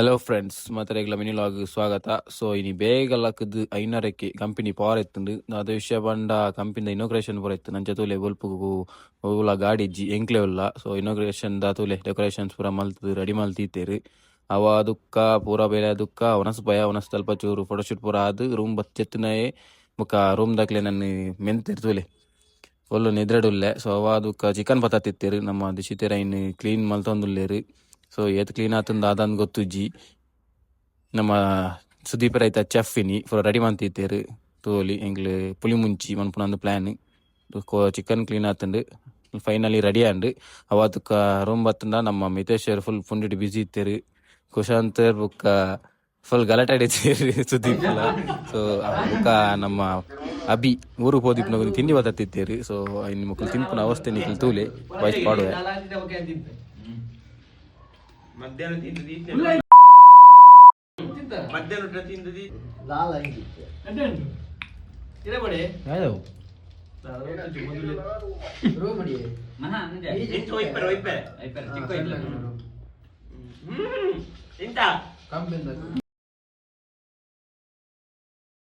Hello friends ಮತ್ತೆ regular mini log ಸ್ವಾಗತ. So ಇನಿ ಬೇಗಲಕ್ಕದು 5:30ಕ್ಕೆ ಕಂಪನಿ ಪವರ್ ಎತ್ತುಂಡು ಅದು ವಿಷಯ ಬಂಡ ಕಂಪನಿ ಇನೋಗ್ರೇಷನ್ ಪೂರ ಇತ್ತು ನಂಚೆ ತೂಲೆ ಬೊಲ್ಪು ಉಲ್ಲ ಗಾಡಿ ಇಜ್ಜಿ ಎಂಕ್ಲೆ ಉಲ್ಲ. ಸೊ ಇನೋಗ್ರೇಷನ್ ದ ತೂಲೆ ಡೆಕೋರೇಷನ್ಸ್ ಪೂರ ಮಲ್ತು ರೆಡಿ ಮಲ್ತೀತೇರು ಅವ ದುಃಖ ಪೂರ ಬೇರೆ ದುಃಖ ಅವನಸ್ ಭಯ ಅವನಸ್ ಸ್ವಲ್ಪ ಚೂರು ಫೋಟೋಶೂಟ್ ಪೂರ ಆದು ರೂಮ್ ಬಚ್ಚೆತ್ತನೇ ಮುಖ ರೂಮ್ ದಾಕ್ಲೆ ನನ್ನ ಮೆಂತಿರ್ತೂಲೆ ಫುಲ್ ನಿದ್ರೆಡುಲ್ಲೆ. ಸೊ ಅವ ದುಃಖ ಚಿಕನ್ ಪತ್ತಾತಿತ್ತೇರು ನಮ್ಮ ದಿಶಿತೆರ ಇನ್ನು ಕ್ಲೀನ್ ಮಲ್ತೊಂದುಲ್ಲೇರು. ಸೊ ಏತ್ ಕ್ಲೀನ್ ಆತಂದು ಅದಂದು ಗೊತ್ತುಜ್ಜಿ ನಮ್ಮ ಸುದೀಪ್ ರೈತ ಚೆಫ್ ಇನಿ ಫುಲ್ ರೆಡಿ ಮಂತಿತ್ತೇರು ತೋಲಿ ಎಂಗ್ಲು ಪುಲಿ ಮುಂಚಿ ಮನ್ಪುನಂದು ಪ್ಲ್ಯಾನ್ ಚಿಕನ್ ಕ್ಲೀನ್ ಆತಂಡು ಫೈನಲಿ ರೆಡಿ ಆಂಡು ಅವತ್ತಕ್ಕ ರೂಮ್ ಬತ್ತಂದ ನಮ್ಮ ಮಿತೇಶ್ವರ್ ಫುಲ್ ಪುಂಡಿಟ್ಟು ಬಿಸಿ ಇತ್ತೇರು. ಕುಶಾಂತ್ ಬುಕ್ಕ ಫುಲ್ ಗಲಾಟೆ ಆಡಿತ್ತೇರು ಸುದೀಪ್ ಎಲ್ಲ. ಸೊ ಬುಕ್ಕ ನಮ್ಮ ಅಭಿ ಊರು ಹೋದಿಪ್ನ ತಿಂಡಿ ಬತ್ತಿತ್ತೇರು. ಸೊ ಇನ್ನು ಮಕ್ಕಳು ತಿಂಪುನ ಅವಸ್ಥೆ ನಿಖಿಲ್ ತೂಲೆ ವಾಯ್ಸ್ ಪಾಡುವೆ ಮಧ್ಯಾಹ್ನ ತಿಂದದಿ ಲಾಲ ಹಿಂಗಿತ್ತು ಇರೆ ಬಡಿ ಯಾವ್ದು ರೋಮಡಿ ಮಹಾ ಅಂದ್ರೆ ಇಂತ ಒಯ್ಪರೆ ಚಿಕ್ಕ ಇಲ್ಲ ಇಂತ ಕಂಬೆಂದ